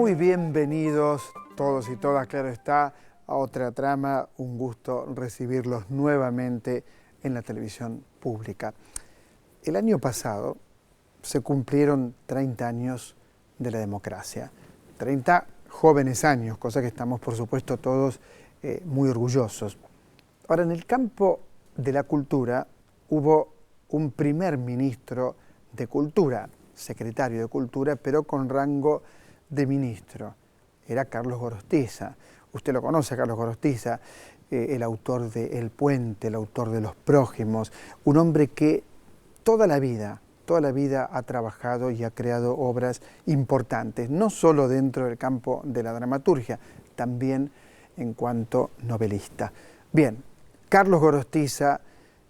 Muy bienvenidos todos y todas, claro está, a otra trama. Un gusto recibirlos nuevamente en la televisión pública. El año pasado se cumplieron 30 años de la democracia. 30 jóvenes años, cosa que estamos por supuesto todos muy orgullosos. Ahora, en el campo de la cultura hubo un primer ministro de Cultura, secretario de Cultura, pero con rango de ministro. Era Carlos Gorostiza. Usted lo conoce, Carlos Gorostiza, el autor de El Puente, el autor de Los Prójimos, un hombre que toda la vida ha trabajado y ha creado obras importantes, no solo dentro del campo de la dramaturgia, también en cuanto novelista. Bien, Carlos Gorostiza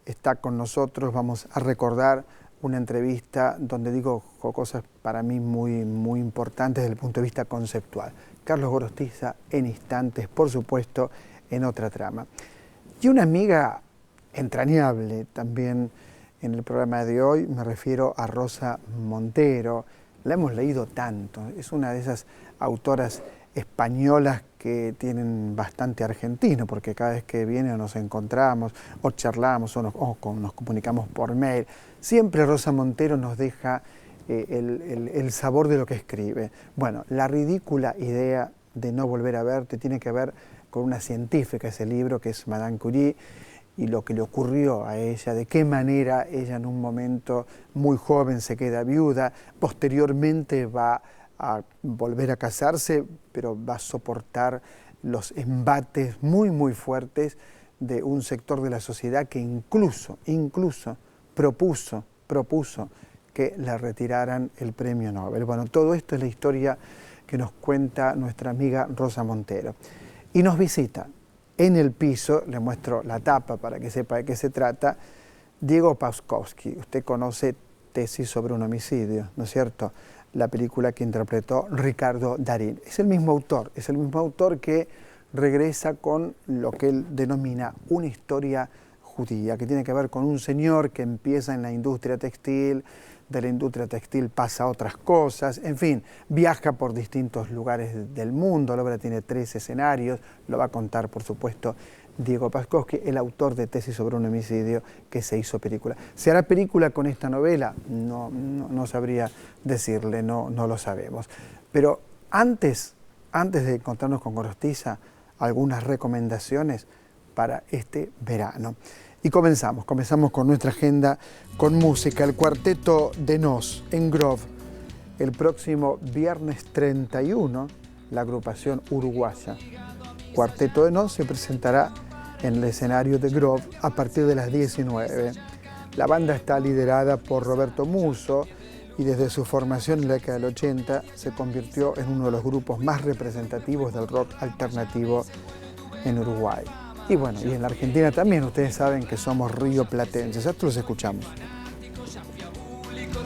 está con nosotros. Vamos a recordar una entrevista donde digo cosas para mí muy importantes desde el punto de vista conceptual. Carlos Gorostiza en instantes, por supuesto, en otra trama. Y una amiga entrañable también en el programa de hoy, me refiero a Rosa Montero. La hemos leído tanto, es una de esas autoras españolas que tienen bastante argentino, porque cada vez que viene nos encontramos, o charlamos, o nos comunicamos por mail, siempre Rosa Montero nos deja el sabor de lo que escribe. Bueno, La ridícula idea de no volver a verte tiene que ver con una científica, ese libro, que es Madame Curie, y lo que le ocurrió a ella, de qué manera ella en un momento muy joven se queda viuda, posteriormente va a volver a casarse, pero va a soportar los embates muy fuertes de un sector de la sociedad que incluso propuso que le retiraran el premio Nobel. Bueno, todo esto es la historia que nos cuenta nuestra amiga Rosa Montero. Y nos visita en el piso, le muestro la tapa para que sepa de qué se trata, Diego Paszkowski. Usted conoce Tesis sobre un homicidio, ¿no es cierto?, la película que interpretó Ricardo Darín. Es el mismo autor que regresa con lo que él denomina una historia judía, que tiene que ver con un señor que empieza en la industria textil, de la industria textil pasa a otras cosas, en fin, viaja por distintos lugares del mundo. La obra tiene 3 escenarios, lo va a contar por supuesto Diego Paszkowski, el autor de Tesis sobre un homicidio, que se hizo película. ¿Se hará película con esta novela? No sabría decirle, no lo sabemos. Pero antes de encontrarnos con Gorostiza, algunas recomendaciones para este verano. Y comenzamos con nuestra agenda con música. El Cuarteto de Nos en Grove. El próximo viernes 31, la agrupación uruguaya Cuarteto de Nos se presentará en el escenario de Grove a partir de las 19. La banda está liderada por Roberto Musso y desde su formación en la década del 80 se convirtió en uno de los grupos más representativos del rock alternativo en Uruguay. Y bueno, y en la Argentina también, ustedes saben que somos rioplatenses. Esto los escuchamos.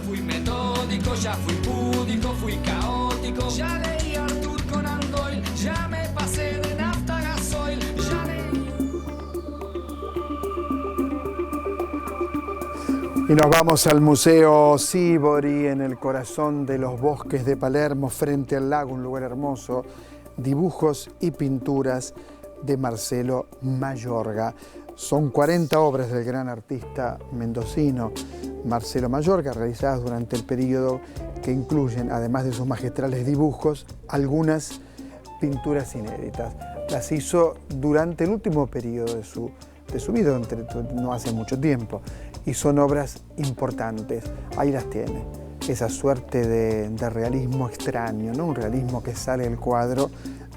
Fui metódico, ya fui púdico, fui caótico. Ya leí Arthur Conan Doyle, ya me pasé de nafta a gasoil, ya leí. Y nos vamos al Museo Sívori, en el corazón de los bosques de Palermo, frente al lago, un lugar hermoso. Dibujos y pinturas de Marcelo Mayorga. Son 40 obras del gran artista mendocino Marcelo Mayorga, realizadas durante el periodo, que incluyen, además de sus magistrales dibujos, algunas pinturas inéditas. Las hizo durante el último periodo de su vida, no hace mucho tiempo, y son obras importantes. Ahí las tiene, esa suerte de realismo extraño, ¿no? Un realismo que sale del cuadro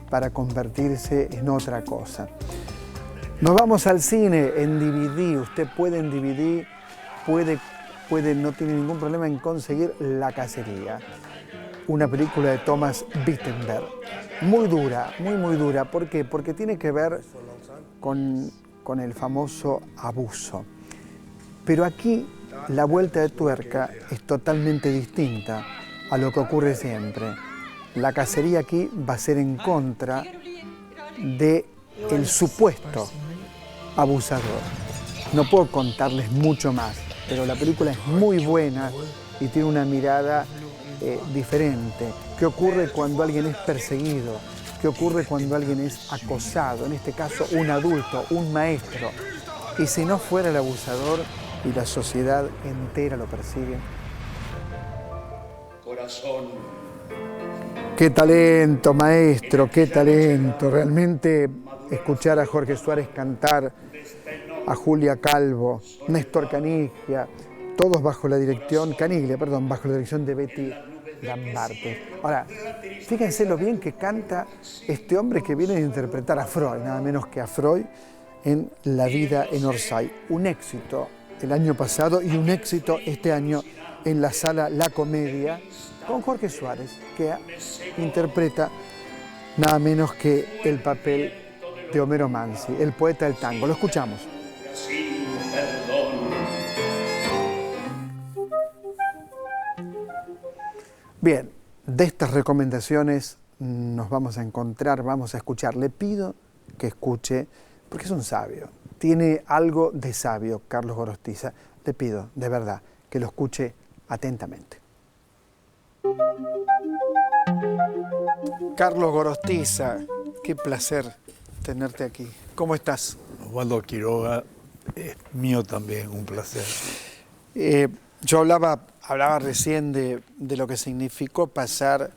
para convertirse en otra cosa. Nos vamos al cine en DVD. Usted puede en DVD, no tiene ningún problema en conseguir La Cacería, una película de Thomas Vinterberg. Muy dura, muy dura. ¿Por qué? Porque tiene que ver con el famoso abuso. Pero aquí la vuelta de tuerca es totalmente distinta a lo que ocurre siempre. La cacería aquí va a ser en contra del supuesto abusador. No puedo contarles mucho más, pero la película es muy buena y tiene una mirada diferente? ¿Qué ocurre cuando alguien es perseguido? ¿Qué ocurre cuando alguien es acosado? En este caso, un adulto, un maestro. Y si no fuera el abusador y la sociedad entera lo persigue. Corazón. Qué talento, maestro, qué talento. Realmente escuchar a Jorge Suárez cantar, a Julia Calvo, Néstor Caniglia, todos bajo la dirección, bajo la dirección de Betty Gambarte. Ahora, fíjense lo bien que canta este hombre que viene a interpretar a Freud, nada menos que a Freud, en La vida en Orsay. Un éxito el año pasado y un éxito este año en la sala La Comedia, con Jorge Suárez, que interpreta nada menos que el papel de Homero Mansi, el poeta del tango. Lo escuchamos. Sin perdón. Bien, de estas recomendaciones nos vamos a encontrar, vamos a escuchar. Le pido que escuche, porque es un sabio, tiene algo de sabio, Carlos Gorostiza. Le pido, de verdad, que lo escuche atentamente. Carlos Gorostiza, qué placer tenerte aquí. ¿Cómo estás? Osvaldo Quiroga, es mío también, un placer. Yo hablaba recién de lo que significó pasar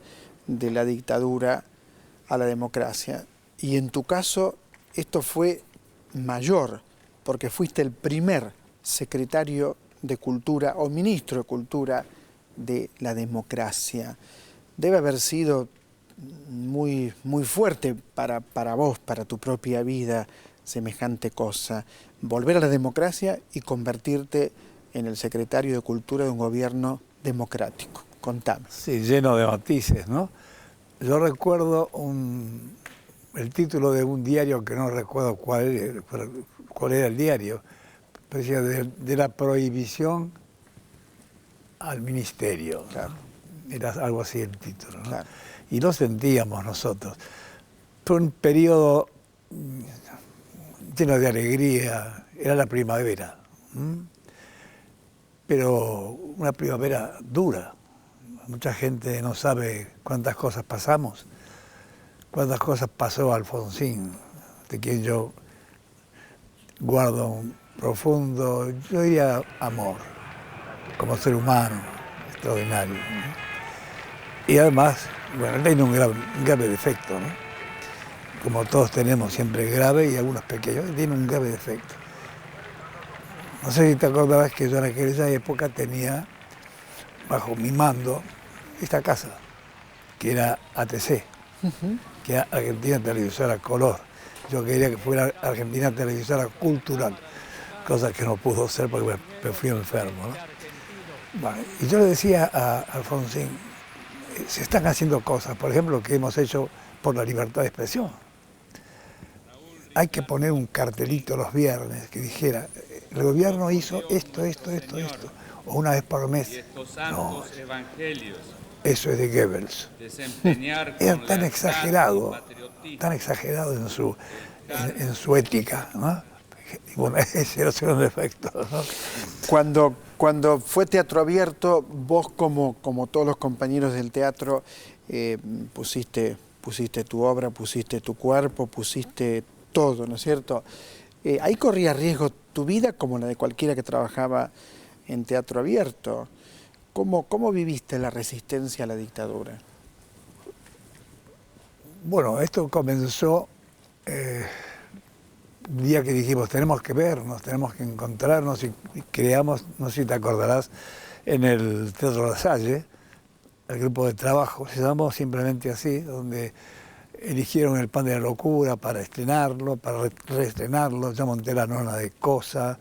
de la dictadura a la democracia. Y en tu caso, esto fue mayor, porque fuiste el primer secretario de Cultura o ministro de Cultura de la democracia. Debe haber sido muy, muy fuerte para vos, para tu propia vida, semejante cosa. Volver a la democracia y convertirte en el secretario de Cultura de un gobierno democrático. Contame. Sí, lleno de matices, ¿no? Yo recuerdo el título de un diario que no recuerdo cuál era el diario, pero decía de la prohibición al ministerio. Claro. Era algo así el título, ¿no? Claro. Y lo sentíamos nosotros. Fue un periodo lleno de alegría, era la primavera. Pero una primavera dura. Mucha gente no sabe cuántas cosas pasamos, cuántas cosas pasó Alfonsín, de quien yo guardo un profundo, yo diría, amor, como ser humano, extraordinario, ¿no? Y además, bueno, él tiene un grave defecto, ¿no? Como todos tenemos, siempre grave y algunos pequeños, él tiene un grave defecto. No sé si te acordarás que yo en aquella época tenía bajo mi mando esta casa, que era ATC, que era Argentina Televisora Color. Yo quería que fuera Argentina Televisora Cultural, cosa que no pudo ser porque me fui enfermo, ¿no? Bueno, y yo le decía a Alfonsín, se están haciendo cosas, por ejemplo, que hemos hecho por la libertad de expresión. Hay que poner un cartelito los viernes que dijera, el gobierno hizo esto, o una vez por mes. No, eso es de Goebbels. Era tan exagerado en su ética, ¿no? Y bueno, ese era un defecto, ¿no? Cuando fue Teatro Abierto, vos como todos los compañeros del teatro pusiste tu obra, pusiste tu cuerpo, pusiste todo, ¿no es cierto? Ahí corría riesgo tu vida como la de cualquiera que trabajaba en Teatro Abierto. ¿Cómo viviste la resistencia a la dictadura? Bueno, esto comenzó un día que dijimos, tenemos que vernos, tenemos que encontrarnos y creamos, no sé si te acordarás, en el Teatro La Salle, el grupo de trabajo, se llamó simplemente así, donde eligieron El Pan de la Locura para estrenarlo, para reestrenarlo. Yo monté La Nona de Cosa,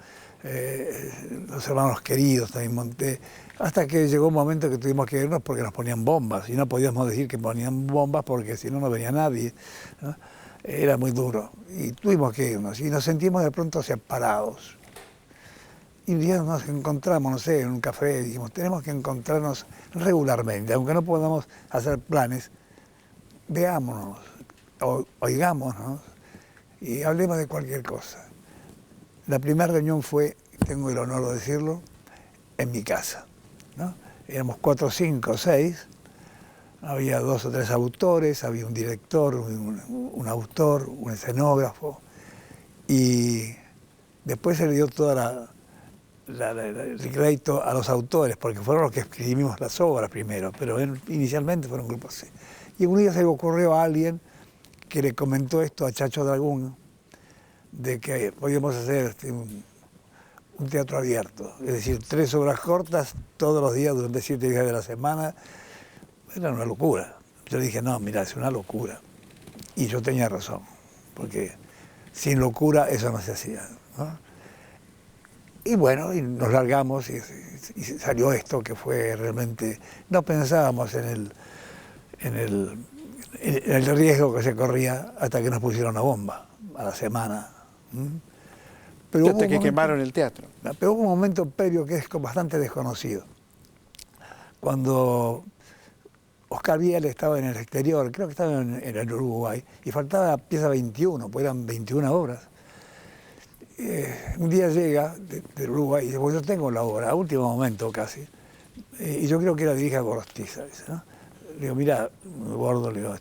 Los Hermanos Queridos también monté, hasta que llegó un momento que tuvimos que irnos porque nos ponían bombas y no podíamos decir que ponían bombas porque si no, no venía nadie, ¿no? Era muy duro y tuvimos que irnos y nos sentimos de pronto separados. Y un día nos encontramos, no sé, en un café y dijimos, tenemos que encontrarnos regularmente, aunque no podamos hacer planes, veámonos, oigámonos y hablemos de cualquier cosa. La primera reunión fue, tengo el honor de decirlo, en mi casa, ¿no? éramos 4, 5, 6, había 2 o 3 autores, había un director, un autor, un escenógrafo, y después se le dio toda el crédito a los autores, porque fueron los que escribimos las obras primero, pero inicialmente fueron grupos así. Y un día se le ocurrió a alguien que le comentó esto a Chacho Dragún, de que podíamos hacer un teatro abierto, es decir, 3 obras cortas todos los días durante 7 días de la semana. Era una locura. Yo dije, no, mira, es una locura. Y yo tenía razón, porque sin locura eso no se hacía, ¿no? Y bueno, y nos largamos y salió esto que fue realmente... No pensábamos en el riesgo que se corría hasta que nos pusieron una bomba a la semana. Pero hasta que quemaron el teatro. Pero hubo un momento previo que es bastante desconocido. Cuando Oscar Viale estaba en el exterior, creo que estaba en el Uruguay, y faltaba la pieza 21, pues eran 21 obras. Un día llega del Uruguay y dice, pues yo tengo la obra, a último momento casi, y yo creo que la dirige a Gorostiza, ¿no? Le digo, mira, Gordo, le digo,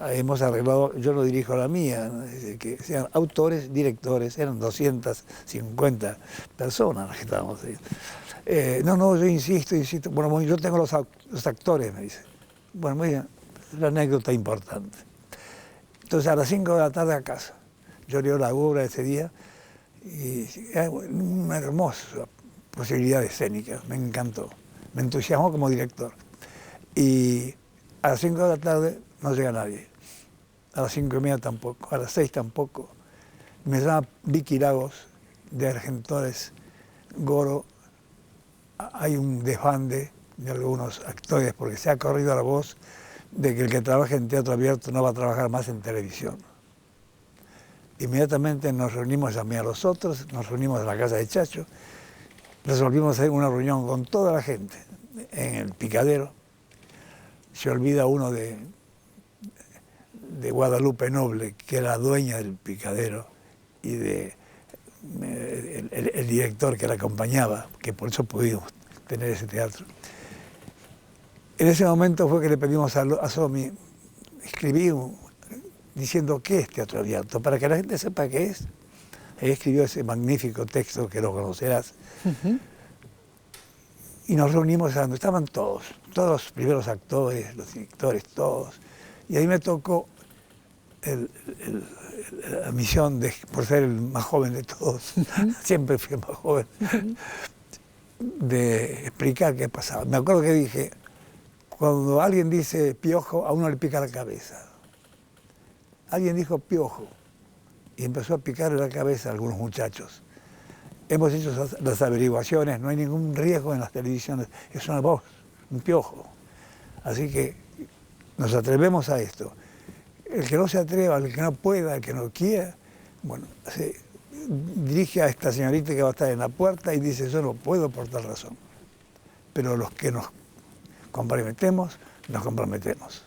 hemos arreglado, yo lo dirijo a la mía, ¿no? Que sean autores, directores, eran 250 personas las que estábamos ahí. No, yo insisto, bueno, yo tengo los actores, me dice. Bueno, muy bien, es una anécdota importante. Entonces a las 5 de la tarde a casa, yo leo la obra ese día, y una hermosa posibilidad escénica, me encantó, me entusiasmó como director. Y a las 5 de la tarde no llega nadie, a las 5:30 tampoco, a las 6 tampoco. Me llama Vicky Lagos de Argentores, Goro, hay un desbande de algunos actores porque se ha corrido la voz de que el que trabaja en teatro abierto no va a trabajar más en televisión. Inmediatamente nos reunimos, llamé a los otros, nos reunimos en la casa de Chacho, resolvimos hacer una reunión con toda la gente en el Picadero. Se olvida uno de Guadalupe Noble, que era la dueña del Picadero, y de el director que la acompañaba, que por eso pudimos tener ese teatro. En ese momento fue que le pedimos a Somi, escribí diciendo qué es teatro abierto, para que la gente sepa qué es. Él escribió ese magnífico texto que lo conocerás. Y nos reunimos donde estaban todos los primeros actores, los directores, todos. Y ahí me tocó la misión, por ser el más joven de todos, siempre fui el más joven, de explicar qué pasaba. Me acuerdo que dije, cuando alguien dice piojo, a uno le pica la cabeza. Alguien dijo piojo y empezó a picarle la cabeza a algunos muchachos. Hemos hecho las averiguaciones, no hay ningún riesgo en las televisiones, es una voz, un piojo. Así que nos atrevemos a esto. El que no se atreva, el que no pueda, el que no quiera, bueno, se dirige a esta señorita que va a estar en la puerta y dice, yo no puedo por tal razón. Pero los que nos comprometemos, nos comprometemos.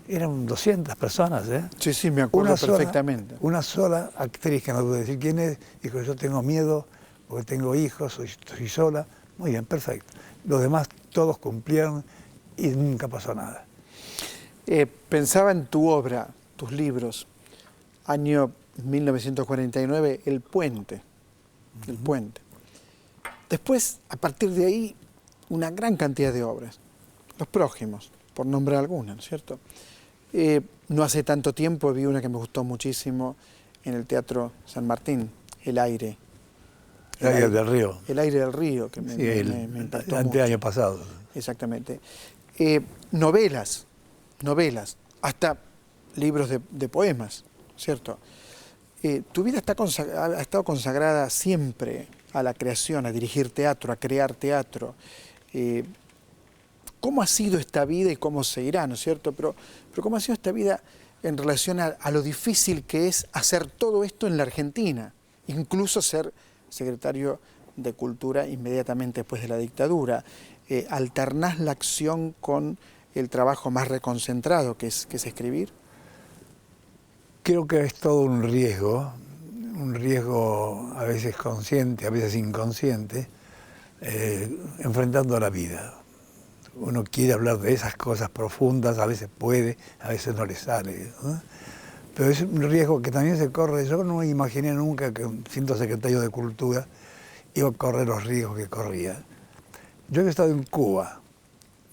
Eran 200 personas, ¿eh? Sí, sí, me acuerdo perfectamente. Una sola actriz, que no puedo decir quién es, dijo, yo tengo miedo, porque tengo hijos, soy sola. Muy bien, perfecto. Los demás todos cumplieron y nunca pasó nada. Pensaba en tu obra, tus libros, año 1949, El Puente. El Puente. Después, a partir de ahí, una gran cantidad de obras. Los Prójimos, por nombrar algunas, ¿no es cierto? No hace tanto tiempo vi una que me gustó muchísimo en el Teatro San Martín, El Aire. El aire del río. El Aire del Río, que me impactó mucho. El año pasado. Exactamente. Novelas, hasta libros de poemas, ¿cierto? Tu vida ha estado consagrada siempre a la creación, a dirigir teatro, a crear teatro. ¿Cómo ha sido esta vida y cómo se irá, ¿no es cierto? Pero ¿cómo ha sido esta vida en relación a lo difícil que es hacer todo esto en la Argentina? Incluso ser secretario de Cultura inmediatamente después de la dictadura. ¿Alternás la acción con el trabajo más reconcentrado, que es escribir? Creo que es todo un riesgo a veces consciente, a veces inconsciente, enfrentando la vida. Uno quiere hablar de esas cosas profundas, a veces puede, a veces no le sale, ¿no? Pero es un riesgo que también se corre. Yo no me imaginé nunca que siendo secretario de Cultura iba a correr los riesgos que corría. Yo había estado en Cuba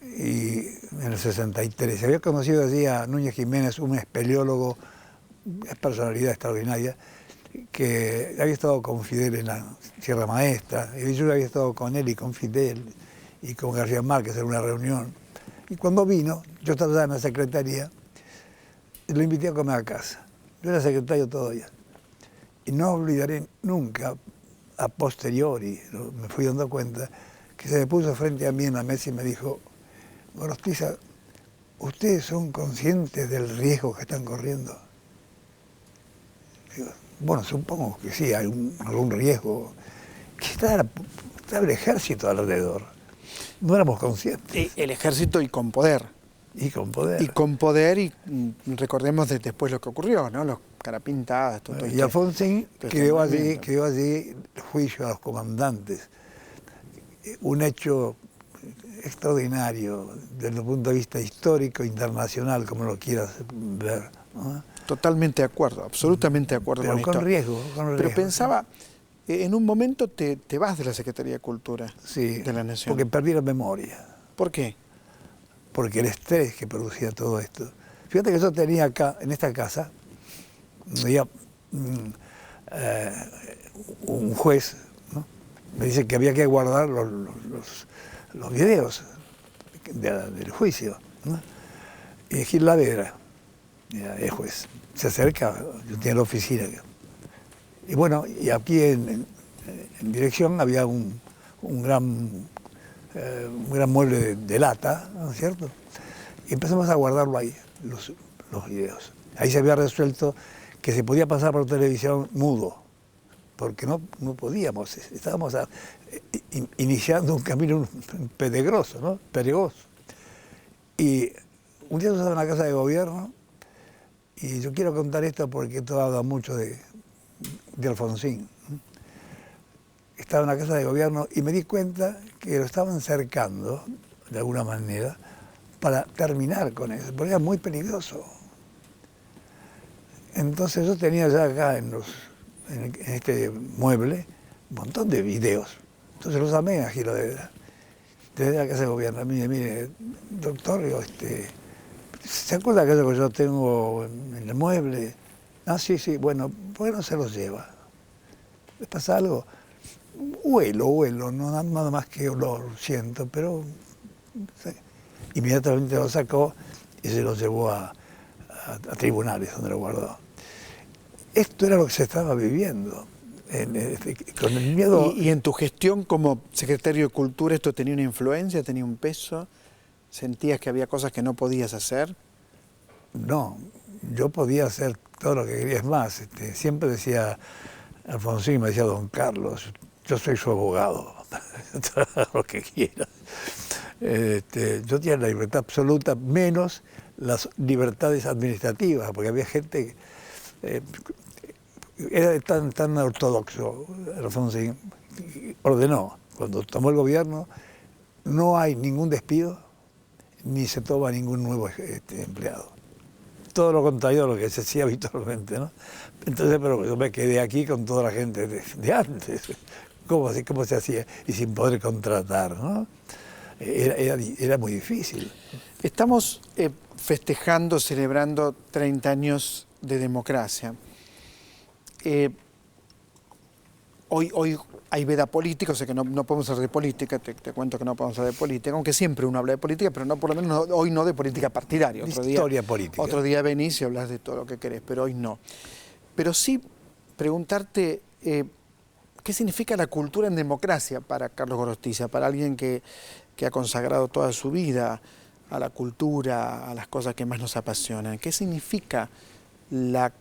y en el 63. Había conocido allí a Núñez Jiménez, un espeleólogo, una personalidad extraordinaria, que había estado con Fidel en la Sierra Maestra, y yo había estado con él y con Fidel y con García Márquez en una reunión. Y cuando vino, yo estaba en la secretaría, y lo invité a comer a casa. Yo era secretario todavía. Y no olvidaré nunca, a posteriori, me fui dando cuenta, que se me puso frente a mí en la mesa y me dijo: Gorostiza, ¿ustedes son conscientes del riesgo que están corriendo? Digo, bueno, supongo que sí, hay algún riesgo. Que estaba el ejército alrededor. No éramos conscientes. El ejército y con poder. Y con poder. Y con poder, y recordemos después lo que ocurrió, ¿no? Los carapintadas, todo y Alfonsín creó allí el juicio a los comandantes. Un hecho extraordinario desde el punto de vista histórico, internacional, como lo quieras ver, ¿no? Totalmente de acuerdo, absolutamente de acuerdo pero con esto. Riesgo, Pero pensaba, en un momento te vas de la Secretaría de Cultura de la Nación. Porque perdí la memoria. ¿Por qué? Porque el estrés que producía todo esto. Fíjate que yo tenía acá, en esta casa, había un juez, ¿no? Me dice que había que guardar los videos del juicio, ¿no? Y Gil Lavera, el juez, se acerca, yo tenía la oficina acá. Y bueno, y aquí en dirección había un gran mueble de lata, ¿no es cierto? Y empezamos a guardarlo ahí, los videos. Ahí se había resuelto que se podía pasar por televisión mudo, porque no podíamos, estábamos iniciando un camino peligroso, ¿no? Peligroso. Y un día yo estaba en la casa de gobierno, y yo quiero contar esto porque esto habla mucho de Alfonsín. Estaba en la casa de gobierno y me di cuenta que lo estaban cercando, de alguna manera, para terminar con eso, porque era muy peligroso. Entonces yo tenía ya acá en este mueble un montón de videos. Entonces los llamé a Gil Lavera, desde la casa de gobierno. Mire, doctor, ¿se acuerda aquello que yo tengo en el mueble? Ah, sí, bueno, ¿por qué no se los lleva? ¿Les pasa algo? Huelo, no nada más que olor, siento, pero sí. Inmediatamente lo sacó y se lo llevó a tribunales donde lo guardó. Esto era lo que se estaba viviendo, con el miedo. ¿Y en tu gestión como secretario de Cultura esto tenía una influencia, tenía un peso? ¿Sentías que había cosas que no podías hacer? No, yo podía hacer todo lo que quería. Es más, siempre decía Alfonsín, me decía don Carlos, yo soy su abogado, lo que quiera. Yo tenía la libertad absoluta, menos las libertades administrativas, porque había gente era tan ortodoxo, Alfonsín, ordenó, cuando tomó el gobierno, no hay ningún despido, ni se toma ningún nuevo empleado. Todo lo contrario a lo que se hacía habitualmente, ¿no? Entonces, pero yo me quedé aquí con toda la gente de antes. ¿Cómo se hacía? Y sin poder contratar, ¿no? Era muy difícil. Estamos festejando, celebrando 30 años de democracia. Hoy hay veda política, o sea que no podemos hablar de política, te cuento que no podemos hablar de política, aunque siempre uno habla de política, pero no, por lo menos hoy no de política partidaria. Historia política. Otro día venís y hablas de todo lo que querés, pero hoy no. Pero sí preguntarte qué significa la cultura en democracia para Carlos Gorostiza, para alguien que ha consagrado toda su vida a la cultura, a las cosas que más nos apasionan. ¿Qué significa la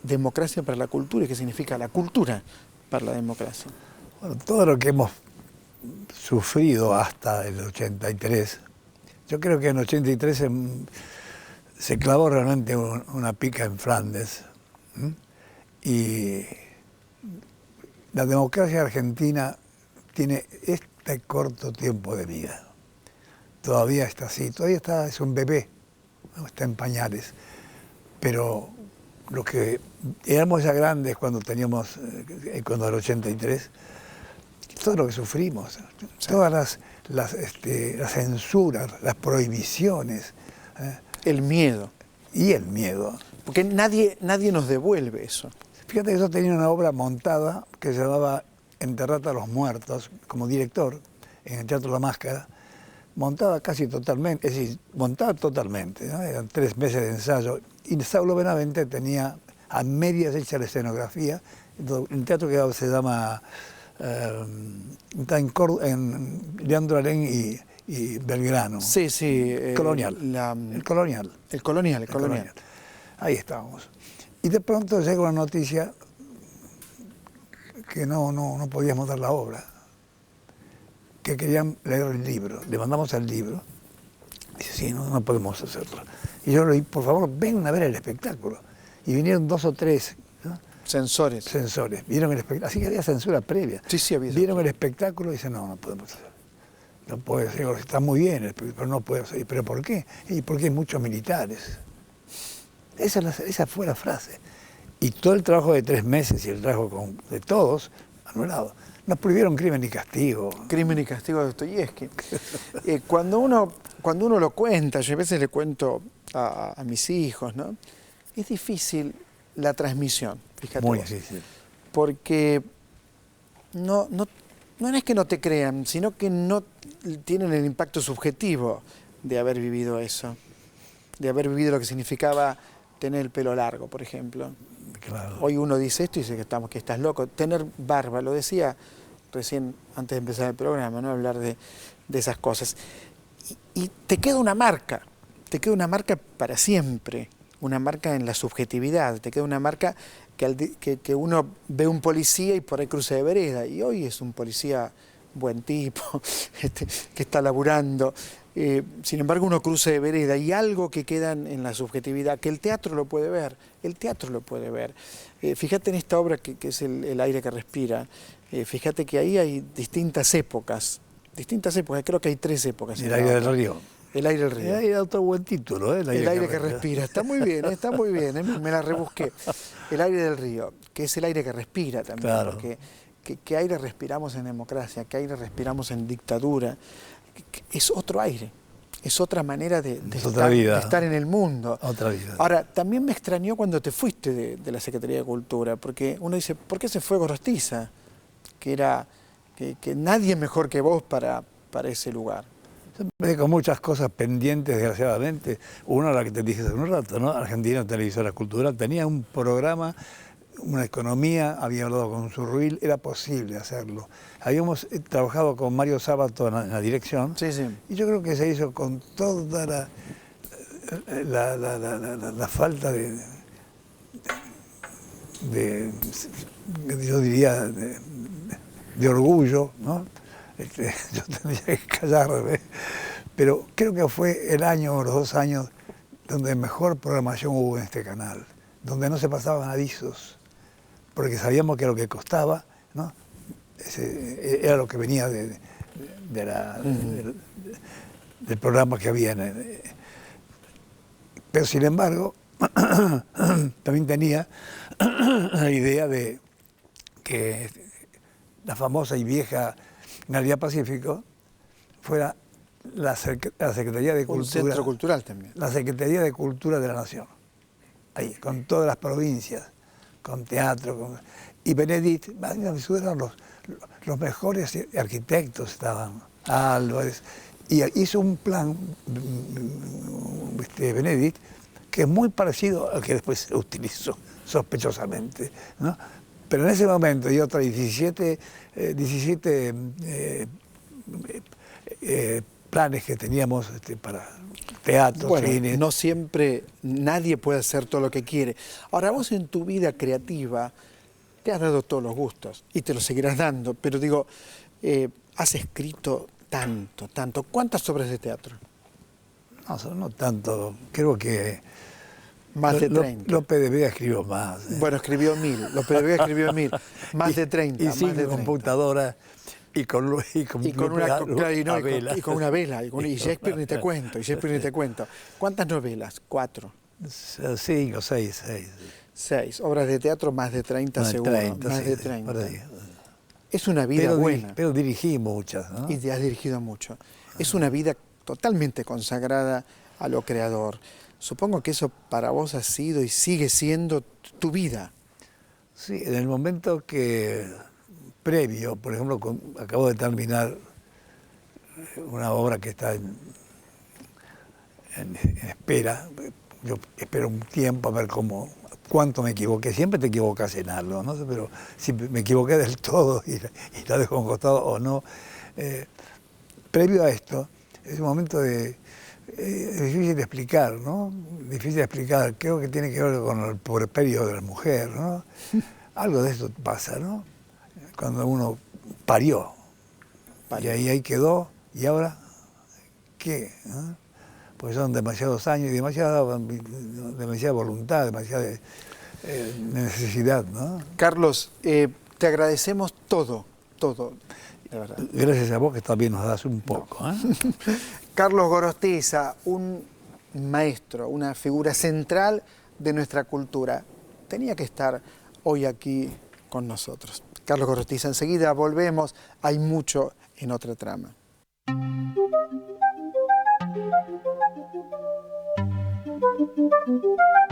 democracia para la cultura y qué significa la cultura para la democracia? Bueno, todo lo que hemos sufrido hasta el 83, yo creo que en el 83 se clavó realmente una pica en Flandes, y la democracia argentina tiene de corto tiempo de vida. Todavía está así, todavía está, es un bebé, ¿no? Está en pañales. Pero lo que éramos ya grandes cuando teníamos, cuando era el 83, todo lo que sufrimos, todas las censuras, las prohibiciones. El miedo. Y el miedo. Porque nadie nos devuelve eso. Fíjate que yo tenía una obra montada que se llamaba Enterrate a los muertos, como director, en el Teatro La Máscara, montada casi totalmente, es decir, montada totalmente, ¿no? Eran 3 meses de ensayo, y Saulo Benavente tenía a medias hecha la escenografía. El teatro que se llama, está en Leandro Alén y Belgrano. Sí, sí. Colonial. El Colonial. El Colonial. Ahí estábamos. Y de pronto llega una noticia que no podíamos dar la obra, que querían leer el libro. Le mandamos el libro. Dice, sí, no podemos hacerlo. Y yo le dije, por favor, vengan a ver el espectáculo. Y vinieron 2 o 3, ¿no? Censores. Vieron el espectáculo. Así que había censura previa. Sí, había. Vieron el espectáculo y dicen, no podemos hacerlo. No puede ser, está muy bien, pero no puede ser. ¿Pero por qué? Y porque hay muchos militares. Esa fue la frase. Y todo el trabajo de 3 meses y el trabajo de todos, anulado. Nos prohibieron Crimen y Castigo. Crimen y Castigo de Dostoyevsky. Cuando uno lo cuenta, yo a veces le cuento a mis hijos, ¿no? Es difícil la transmisión, fíjate. Muy vos. difícil. Porque no es que no te crean, sino que no tienen el impacto subjetivo de haber vivido eso. De haber vivido lo que significaba tener el pelo largo, por ejemplo. Claro. Hoy uno dice esto y dice que estás loco. Tener barba, lo decía recién antes de empezar el programa, ¿no? Hablar de esas cosas. Y te queda una marca para siempre, una marca en la subjetividad, te queda una marca que uno ve un policía y por ahí cruza de vereda, y hoy es un policía buen tipo, que está laburando. Sin embargo, uno cruza de vereda y algo que queda en la subjetividad, que el teatro lo puede ver, fíjate en esta obra que es el aire que respira, fíjate que ahí hay distintas épocas, creo que hay 3 épocas. El aire del río. El aire del río. Hay otro buen título, ¿eh? El aire que respira. Está muy bien, me la rebusqué. El aire del río, que es el aire que respira también. Claro. Porque ¿qué aire respiramos en democracia? ¿Qué aire respiramos en dictadura? Es otro aire, es otra manera de estar en el mundo. Otra vida. Ahora, también me extrañó cuando te fuiste de la Secretaría de Cultura, porque uno dice, ¿por qué se fue Gorostiza? Que nadie mejor que vos para ese lugar. Siempre con muchas cosas pendientes, desgraciadamente. Una, la que te dije hace un rato, ¿no? Argentina Televisora Cultural tenía un programa, una economía, había hablado con Zurruil, era posible hacerlo. Habíamos trabajado con Mario Sábato en la dirección, Sí. y yo creo que se hizo con toda la falta yo diría, de orgullo, ¿no? Yo tendría que callarme, pero creo que fue el año o los 2 años donde mejor programación hubo en este canal, donde no se pasaban avisos, porque sabíamos que lo que costaba, ¿no? Era lo que venía del programa que había. Pero sin embargo, también tenía la idea de que la famosa y vieja Galería Pacífico fuera la Secretaría de Cultura. Un centro cultural también. La Secretaría de Cultura de la Nación. Ahí, con todas las provincias, con teatro. Y Benedict, eran los mejores arquitectos, estaban Álvarez. Y hizo un plan, Benedict, que es muy parecido al que después se utilizó sospechosamente, ¿no? Pero en ese momento y otras 17 planes que teníamos para teatro, bueno, cine. No siempre nadie puede hacer todo lo que quiere. Ahora, vos en tu vida creativa te has dado todos los gustos y te los seguirás dando, pero digo, has escrito tanto. ¿Cuántas obras de teatro? No tanto, creo que... Más de 30. López de Vega escribió más. Bueno, escribió 1000. López de Vega escribió 1000. Más de 30. Y más 5 de 30. computadoras. Y con una vela. Y Shakespeare ni te cuento, ¿Cuántas novelas? 4. 5, 6. 6. Obras de teatro, más de 30 seguro. 30, más sí, de 30. Por ahí. Es una vida buena. Pero dirigí muchas, ¿no? Y te has dirigido mucho. Es una vida totalmente consagrada a lo creador. Supongo que eso para vos ha sido y sigue siendo tu vida. Sí, en el momento que previo, por ejemplo, acabo de terminar una obra que está en espera. Yo espero un tiempo a ver cuánto me equivoqué. Siempre te equivocas en algo, ¿no? Pero si me equivoqué del todo y la dejo a un costado o no. Previo a esto, es un momento difícil de explicar, ¿no? Difícil de explicar. Creo que tiene que ver con el puerperio de la mujer, ¿no? Algo de eso pasa, ¿no? Cuando uno parió. Y ahí quedó. ¿Y ahora qué? ¿No? Porque son demasiados años y demasiada voluntad, demasiada necesidad, ¿no? Carlos, te agradecemos todo, de verdad. Gracias a vos que también nos das un poco. Carlos Gorostiza, un maestro, una figura central de nuestra cultura, tenía que estar hoy aquí con nosotros. Carlos Gorostiza, enseguida volvemos, hay mucho en Otra Trama.